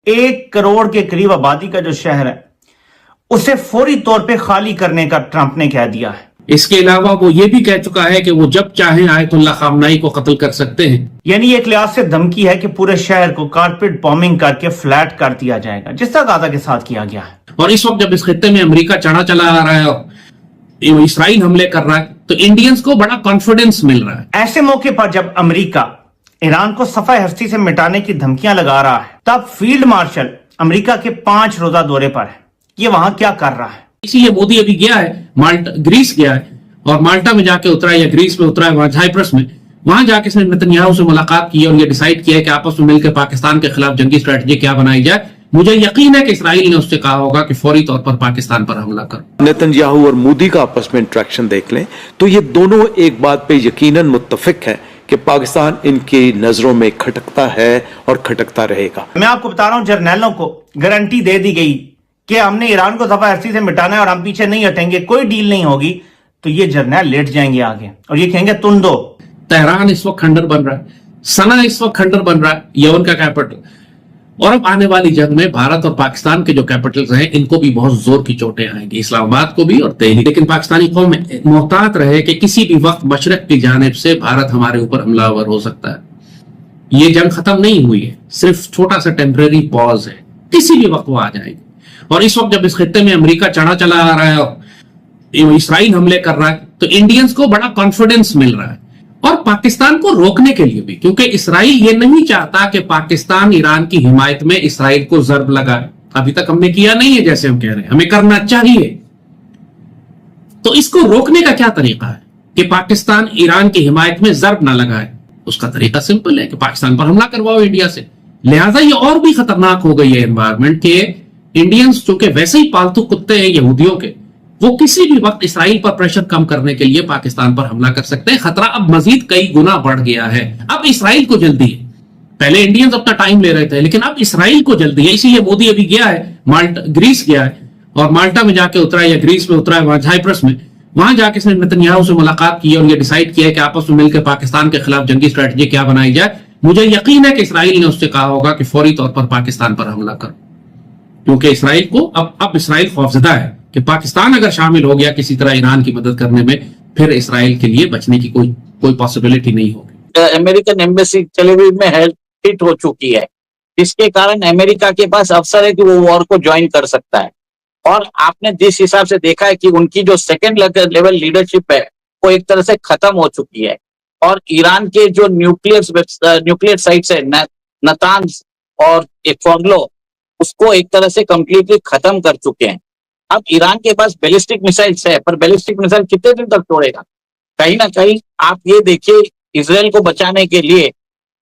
1 करोड़ के करीब आबादी का जो शहर है उसे फौरी तौर पे खाली करने का ट्रंप ने कह दिया है। इसके अलावा वो ये भी कह चुका है कि वो जब चाहें आयतुल्ला खामनाई को कत्ल कर सकते हैं। यानी एक लिहाज से धमकी है कि पूरे शहर को कारपेट बॉम्बिंग करके फ्लैट कर दिया जाएगा, जिस तरह गाजा के साथ किया गया है। और इस वक्त जब इस खित्ते में अमेरिका चला आ रहा है और इसराइल हमले कर रहा है तो इंडियंस को बड़ा कॉन्फिडेंस मिल रहा है। ऐसे मौके पर जब अमेरिका ईरान को सफाई हस्ती से मिटाने की धमकियां लगा रहा है, तब फील्ड मार्शल अमेरिका के 5 रोजा दौरे पर है। ये वहां क्या कर रहा है? इसीलिए मोदी अभी गया है माल्टा, ग्रीस गया है और माल्टा में जाके उतरा है या ग्रीस में उतरा है, वहां साइप्रस में, वहां जाके इसने नेतन्याहू से मुलाकात की और ये डिसाइड किया है कि आपस में मिलकर पाकिस्तान के खिलाफ जंगी स्ट्रेटजी क्या बनाई जाए। मुझे यकीन है कि इसराइल ने उससे कहा होगा कि फौरी तौर पर पाकिस्तान पर हमला करो। नेतन्याहू और मोदी का आपस में इंटरेक्शन देख लें तो ये दोनों एक बात पे यकीनन मुत्तफिक है कि पाकिस्तान इनकी नजरों में खटकता है और खटकता रहेगा। मैं आपको बता रहा हूं, जर्नैलों को गारंटी दे दी गई कि हमने ईरान को सफाई हस्ती से मिटाना है और हम पीछे नहीं हटेंगे, कोई डील नहीं होगी, तो ये जर्नैल लेट जाएंगे आगे और ये कहेंगे तुम दो। तेहरान इस वक्त खंडर बन रहा है, सना इस वक्त खंडर बन रहा है, यमन का कैपिटल। और अब आने वाली जंग में भारत और पाकिस्तान के जो कैपिटल्स हैं इनको भी बहुत जोर की चोटें आएंगी, इस्लामाबाद को भी और दिल्ली। लेकिन पाकिस्तानी कौम मोहतात रहे कि किसी भी वक्त मशरक की जानिब से भारत हमारे ऊपर हमलावर हो सकता है। ये जंग खत्म नहीं हुई है, सिर्फ छोटा सा टेम्परेरी पॉज है, किसी भी वक्त वो आ जाएगी। और इस वक्त जब इस खित्ते में अमेरिका चला आ रहा है और इसराइल हमले कर रहा है तो इंडियंस को बड़ा कॉन्फिडेंस मिल रहा है और पाकिस्तान को रोकने के लिए भी, क्योंकि इसराइल ये नहीं चाहता कि पाकिस्तान ईरान की हिमायत में इसराइल को जर्ब लगाए। अभी तक हमने किया नहीं है, जैसे हम कह रहे हैं, हमें करना चाहिए। तो इसको रोकने का क्या तरीका है कि पाकिस्तान ईरान की हिमायत में जर्ब ना लगाए? उसका तरीका सिंपल है कि पाकिस्तान पर हमला करवाओ इंडिया से। लिहाजा ये और भी खतरनाक हो गई है एनवायरमेंट के इंडियंस, जो कि वैसे ही पालतू कुत्ते हैं यहूदियों के, वो किसी भी वक्त इसराइल पर प्रेशर कम करने के लिए पाकिस्तान पर हमला कर सकते हैं। खतरा अब मजीद कई गुना बढ़ गया है। अब इसराइल को जल्दी है, पहले इंडियंस अपना टाइम ले रहे थे, लेकिन अब इसराइल को जल्दी है। इसीलिए मोदी अभी गया है माल्टा, ग्रीस गया है और माल्टा में जाके उतरा है या ग्रीस में उतरा है, वहां साइप्रस में, वहां जाके इसने नेतन्याहू से मुलाकात की और ये डिसाइड किया है कि आपस में मिलकर पाकिस्तान के खिलाफ जंगी स्ट्रेटजी क्या बनाई जाए। मुझे यकीन है कि इसराइल ने उससे कहा होगा कि फौरी तौर पर पाकिस्तान पर हमला करो, क्योंकि इसराइल को अब इसराइल खौफजदा है कि पाकिस्तान अगर शामिल हो गया किसी तरह ईरान की मदद करने में, फिर इसराइल के लिए बचने की कोई पॉसिबिलिटी नहीं होगी। अमेरिकन एम्बेसी टेल अवीव में हिट हो चुकी है, जिसके कारण अमेरिका के पास अवसर है कि वो वॉर को ज्वाइन कर सकता है। और आपने जिस हिसाब से देखा है कि उनकी जो सेकेंड लेवल लीडरशिप है वो एक तरह से खत्म हो चुकी है और ईरान के जो न्यूक्लियर साइट्स है नतान्ज और फॉर्गलो, उसको एक तरह से कंप्लीटली खत्म कर चुके हैं। अब ईरान के पास बैलिस्टिक मिसाइल्स है, पर बैलिस्टिक मिसाइल कितने दिन तक तोड़ेगा? कहीं ना कहीं आप ये देखिए, इजराइल को बचाने के लिए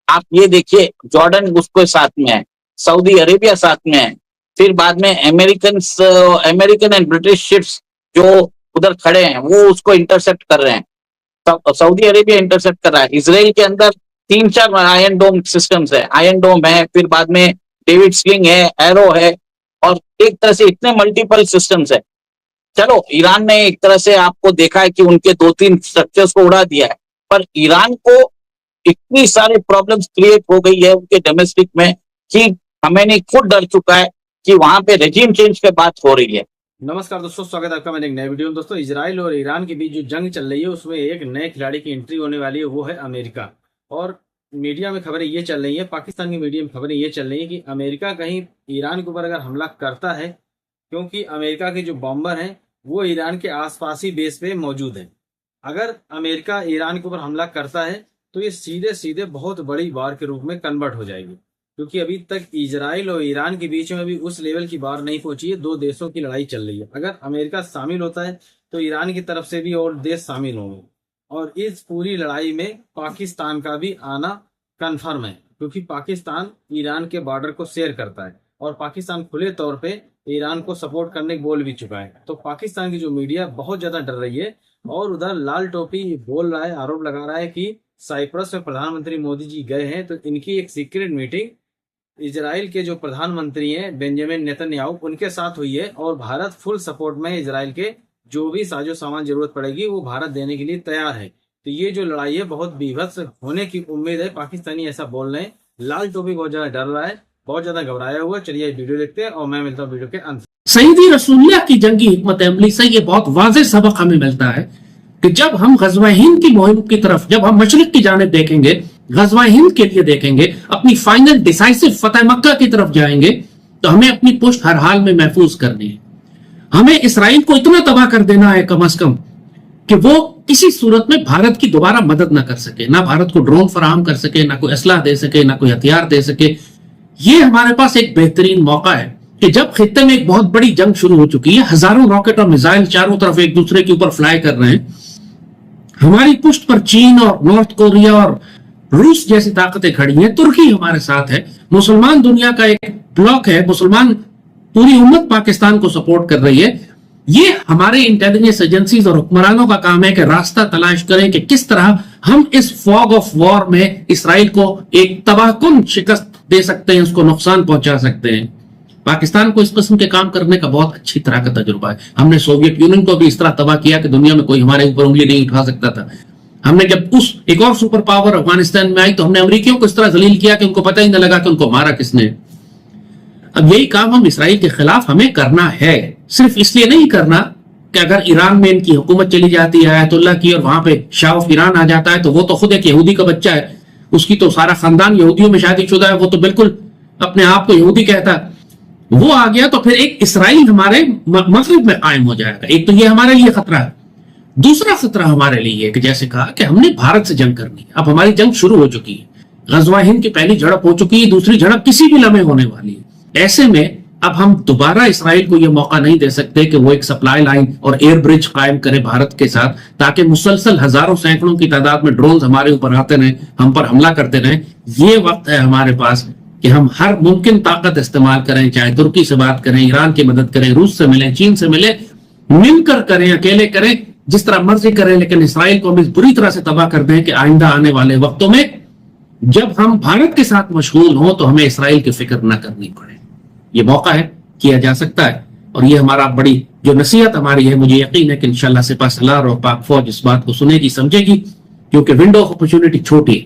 आप ये देखिए, जॉर्डन उसको साथ में है, सऊदी अरेबिया साथ में है, फिर बाद में अमेरिकन एंड ब्रिटिश शिप्स जो उधर खड़े हैं वो उसको इंटरसेप्ट कर रहे हैं। तब सऊदी अरेबिया इंटरसेप्ट कर रहा है। इजराइल के अंदर 3-4 आयरन डोम सिस्टम्स है, आयरन डोम है, फिर बाद में डेविड स्लिंग है, एरो है, और एक तरह से इतने मल्टीपल सिस्टम्स है। चलो, ईरान ने एक तरह से आपको देखा है कि उनके 2-3 स्ट्रक्चर्स को उड़ा दिया है, पर ईरान को इतनी सारी प्रॉब्लम्स क्रिएट हो गई है उनके डोमेस्टिक में कि खमेनी खुद डर चुका है कि वहां पे रेजिम चेंज पे बात हो रही है। नमस्कार दोस्तों, स्वागत है आपका मेरे एक नए वीडियो में। दोस्तों, इजराइल और ईरान के बीच जो जंग चल रही है उसमें एक नए खिलाड़ी की एंट्री होने वाली है, वो है अमेरिका। और मीडिया में खबरें ये चल रही है, पाकिस्तान की मीडिया में खबरें ये चल रही है कि अमेरिका कहीं ईरान के ऊपर अगर हमला करता है, क्योंकि अमेरिका के जो बॉम्बर हैं वो ईरान के आसपास ही बेस पे मौजूद है। अगर अमेरिका ईरान के ऊपर हमला करता है तो ये सीधे सीधे बहुत बड़ी वार के रूप में कन्वर्ट हो जाएगी, क्योंकि अभी तक इजराइल और ईरान के बीच में अभी उस लेवल की वार नहीं पहुंची है। 2 देशों की लड़ाई चल रही है। अगर अमेरिका शामिल होता है तो ईरान की तरफ से भी और देश शामिल होंगे, और इस पूरी लड़ाई में पाकिस्तान का भी आना कन्फर्म है, क्योंकि पाकिस्तान ईरान के बॉर्डर को शेयर करता है और पाकिस्तान खुले तौर पे ईरान को सपोर्ट करने बोल भी चुका है। तो पाकिस्तान की जो मीडिया बहुत ज्यादा डर रही है, और उधर लाल टोपी बोल रहा है, आरोप लगा रहा है कि साइप्रस में प्रधानमंत्री मोदी जी गए हैं तो इनकी एक सीक्रेट मीटिंग इजराइल के जो प्रधानमंत्री हैं बेंजामिन नेतन्याहू उनके साथ हुई है, और भारत फुल सपोर्ट में इजराइल के, जो भी साजो सामान जरूरत पड़ेगी वो भारत देने के लिए तैयार है। तो ये जो लड़ाई है बहुत बीभत्स होने की उम्मीद है। पाकिस्तानी ऐसा बोल रहे हैं। लाल टोपी बहुत ज्यादा डर रहा है बहुत ज्यादा घबराया हुआ है। चलिए वीडियो देखते हैं और मैं मिलता हूँ वीडियो के अंत। सईदी रसूलुल्लाह की जंगी हिकमत अमली से ये बहुत वाज़ेह सबक हमें मिलता है कि जब हम ग़ज़वा हिंद की मुहिम की तरफ, जब हम मशरिक की जानिब देखेंगे, ग़ज़वा हिंद के लिए देखेंगे, अपनी फाइनल डिसाइसिव फतह मक्का की तरफ जाएंगे, तो हमें अपनी पुष्ट हर हाल में महफूज करनी है। हमें इसराइल को इतना तबाह कर देना है कम अज कम कि वो किसी सूरत में भारत की दोबारा मदद ना कर सके, ना भारत को ड्रोन फराहम कर सके, ना कोई असलाह दे सके, ना कोई हथियार दे सके। ये हमारे पास एक बेहतरीन मौका है कि जब खित्ते में एक बहुत बड़ी जंग शुरू हो चुकी है, हजारों रॉकेट और मिसाइल चारों तरफ एक दूसरे के ऊपर फ्लाई कर रहे हैं, हमारी पुष्ट पर चीन और नॉर्थ कोरिया और रूस जैसी ताकतें खड़ी हैं, तुर्की हमारे साथ है, मुसलमान दुनिया का एक ब्लॉक है, मुसलमान पूरी उम्मत पाकिस्तान को सपोर्ट कर रही है। ये हमारे इंटेलिजेंस एजेंसीज और हुक्मरानों का काम है कि रास्ता तलाश करें कि किस तरह हम इस फॉग ऑफ वॉर में इसराइल को एक तबाहकुन शिकस्त दे सकते हैं, उसको नुकसान पहुंचा सकते हैं। पाकिस्तान को इस किस्म के काम करने का बहुत अच्छी तरह का तजुर्बा है। हमने सोवियत यूनियन को भी इस तरह तबाह किया कि दुनिया में कोई हमारे ऊपर उंगली नहीं उठा सकता था। हमने जब उस एक और सुपर पावर अफगानिस्तान में आई तो हमने अमेरिकियों को इस तरह जलील किया कि उनको पता ही न लगा कि उनको मारा किसने। अब यही काम हम इसराइल के खिलाफ हमें करना है। सिर्फ इसलिए नहीं करना कि अगर ईरान में इनकी हुकूमत चली जाती है आयतुल्लाह की और वहां पे शाह ऑफ ईरान आ जाता है तो वो तो खुद एक यहूदी का बच्चा है, उसकी तो सारा खानदान यहूदियों में शादीशुदा है, वो तो बिल्कुल अपने आप को यहूदी कहता है। वो आ गया तो फिर एक इसराइल हमारे मगरिब में कायम हो जाएगा। एक तो ये हमारे लिए खतरा है। दूसरा खतरा हमारे लिए कि जैसे कहा कि हमने भारत से जंग करनी है। अब हमारी जंग शुरू हो चुकी है, ग़ज़वा हिंद की पहली झड़प हो चुकी है, दूसरी झड़प किसी भी लम्हे होने वाली है। ऐसे में अब हम दोबारा इसराइल को यह मौका नहीं दे सकते कि वो एक सप्लाई लाइन और एयर ब्रिज कायम करे भारत के साथ, ताकि मुसलसल हजारों सैकड़ों की तादाद में ड्रोन हमारे ऊपर आते रहे, हम पर हमला करते रहे। ये वक्त है हमारे पास कि हम हर मुमकिन ताकत इस्तेमाल करें, चाहे तुर्की से बात करें, ईरान की मदद करें, रूस से मिलें, चीन से मिले, मिलकर करें, अकेले करें, जिस तरह मर्जी करें, लेकिन इसराइल को हम इस बुरी तरह से तबाह कर दें कि आइंदा आने वाले वक्तों में जब हम भारत के साथ मशगूल हों तो हमें इसराइल की फिक्र न करनी पड़े। ये मौका है, किया जा सकता है। और ये हमारा बड़ी जो नसीहत हमारी है, मुझे यकीन है कि इंशाल्लाह सिपा सलार और पाक फौज इस बात को सुनेगी, समझेगी, क्योंकि विंडो ऑफ अपॉर्चुनिटी छोटी है।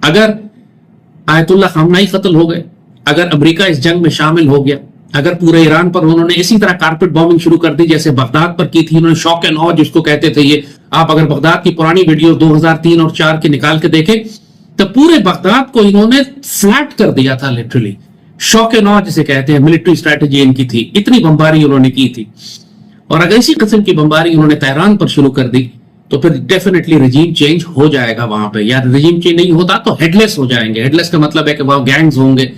अगर आयतुल्लाह खामनाई कत्ल हो गए, अगर अमेरिका इस जंग में शामिल हो गया, अगर पूरे ईरान पर उन्होंने इसी तरह कारपेट बॉम्बिंग शुरू कर दी जैसे बगदाद पर की थी, उन्होंने शॉक एंड ऑ जिसको कहते थे, ये आप अगर बगदाद की पुरानी वीडियो 2003 और 4 की निकाल के देखें तो पूरे बगदाद को इन्होंने फ्लैट कर दिया था, लिटरली शॉक एंड ऑ जिसे कहते हैं, मिलिट्री स्ट्रेटेजी इनकी थी, इतनी बमबारी उन्होंने की थी। और अगर इसी किस्म की बमबारी उन्होंने तेहरान पर शुरू कर दी तो फिर डेफिनेटली रजीम चेंज हो जाएगा वहां पे। या रजीम चेंज नहीं होता तो हेडलेस हो जाएंगे। हेडलेस का मतलब है कि वहां गैंग्स होंगे,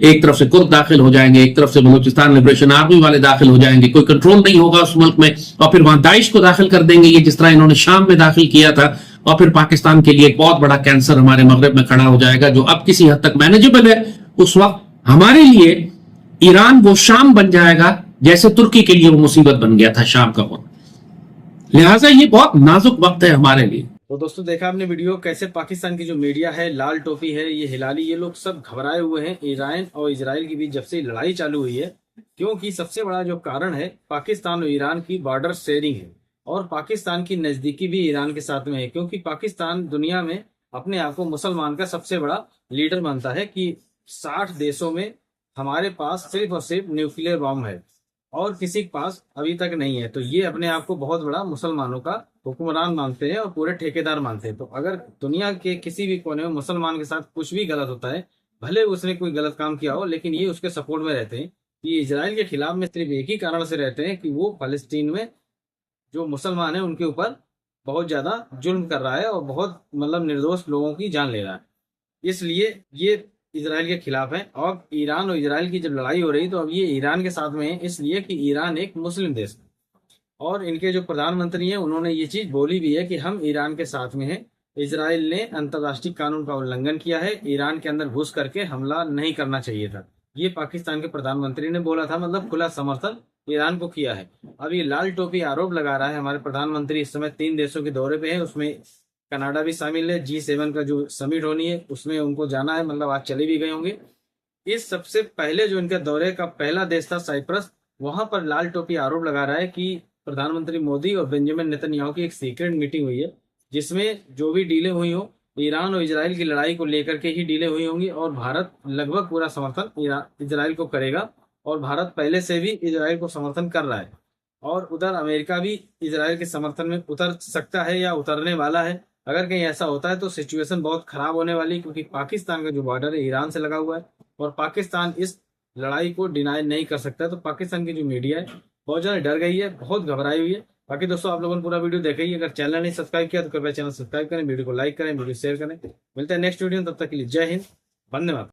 एक तरफ से कुर्द दाखिल हो जाएंगे, एक तरफ से बलूचिस्तान लिबरेशन आर्मी वाले दाखिल हो जाएंगे, कोई कंट्रोल नहीं होगा उस मुल्क में, और फिर वहां दाइश को दाखिल कर देंगे, ये जिस तरह इन्होंने शाम में दाखिल किया था। और फिर पाकिस्तान के लिए एक बहुत बड़ा कैंसर हमारे मगरब में खड़ा हो जाएगा, जो अब किसी हद तक मैनेजेबल है। उस वक्त हमारे लिए ईरान वो शाम बन जाएगा जैसे तुर्की के लिए वो मुसीबत बन गया था शाम का वक्त। लिहाजा ये बहुत नाजुक वक्त है हमारे लिए। तो दोस्तों देखा आपने वीडियो, कैसे पाकिस्तान की जो मीडिया है, लाल टोपी है, ये हिलाली, ये लोग सब घबराए हुए हैं ईरान और इजराइल के बीच जब से लड़ाई चालू हुई है। क्योंकि सबसे बड़ा जो कारण है पाकिस्तान और ईरान की बॉर्डर शेयरिंग है, और पाकिस्तान की नजदीकी भी ईरान के साथ में है। क्योंकि पाकिस्तान दुनिया में अपने आप को मुसलमान का सबसे बड़ा लीडर मानता है कि 60 देशों में हमारे पास सिर्फ और सिर्फ न्यूक्लियर बॉम्ब है और किसी के पास अभी तक नहीं है। तो ये अपने आप को बहुत बड़ा मुसलमानों का हुक्मरान मानते हैं और पूरे ठेकेदार मानते हैं। तो अगर दुनिया के किसी भी कोने में मुसलमान के साथ कुछ भी गलत होता है, भले उसने कोई गलत काम किया हो, लेकिन ये उसके सपोर्ट में रहते हैं। ये इजराइल के खिलाफ में सिर्फ एक ही कारण से रहते हैं कि वो फलस्तीन में जो मुसलमान है उनके ऊपर बहुत ज्यादा जुल्म कर रहा है और बहुत मतलब निर्दोष लोगों की जान ले रहा है, इसलिए ये इजराइल के खिलाफ है। और ईरान और इजराइल की जब लड़ाई हो रही तो अब ये ईरान के साथ में है, इसलिए कि ईरान एक मुस्लिम देश है। और इनके जो प्रधानमंत्री हैं उन्होंने ये चीज बोली भी है कि हम ईरान के साथ में हैं। इजराइल ने अंतर्राष्ट्रीय कानून का उल्लंघन किया है, ईरान के अंदर घुस करके हमला नहीं करना चाहिए था। ये पाकिस्तान के प्रधानमंत्री ने बोला था, मतलब खुला समर्थन ईरान को किया है। अब ये लाल टोपी आरोप लगा रहा है हमारे प्रधानमंत्री इस समय 3 देशों के दौरे पे है, उसमें कनाडा भी शामिल है। G7 का जो समिट होनी है उसमें उनको जाना है, मतलब आज चले भी गए होंगे। इस सबसे पहले जो इनके दौरे का पहला देश था साइप्रस, वहां पर लाल टोपी आरोप लगा रहा है कि प्रधानमंत्री मोदी और बेंजामिन नेतन्याहू की एक सीक्रेट मीटिंग हुई है, जिसमें जो भी डीलें हुई हो ईरान और इजराइल की लड़ाई को लेकर के ही डीले हुई होंगी और भारत लगभग पूरा समर्थन इजराइल को करेगा और भारत पहले से भी इजराइल को समर्थन कर रहा है और उधर अमेरिका भी इजराइल के समर्थन में उतर सकता है या उतरने वाला है। अगर कहीं ऐसा होता है तो सिचुएशन बहुत खराब होने वाली है, क्योंकि पाकिस्तान का जो बॉर्डर है ईरान से लगा हुआ है और पाकिस्तान इस लड़ाई को डिनाई नहीं कर सकता। तो पाकिस्तान की जो मीडिया है बहुत ज्यादा डर गई है, बहुत घबराई हुई है। बाकी दोस्तों आप लोगों ने पूरा वीडियो देखा ही, अगर चैनल नहीं सब्सक्राइब किया तो कृपया चैनल सब्सक्राइब करें, वीडियो को लाइक करें, वीडियो शेयर करें। मिलते हैं नेक्स्ट वीडियो, तब तक के लिए जय हिंद, वंदे मातरम।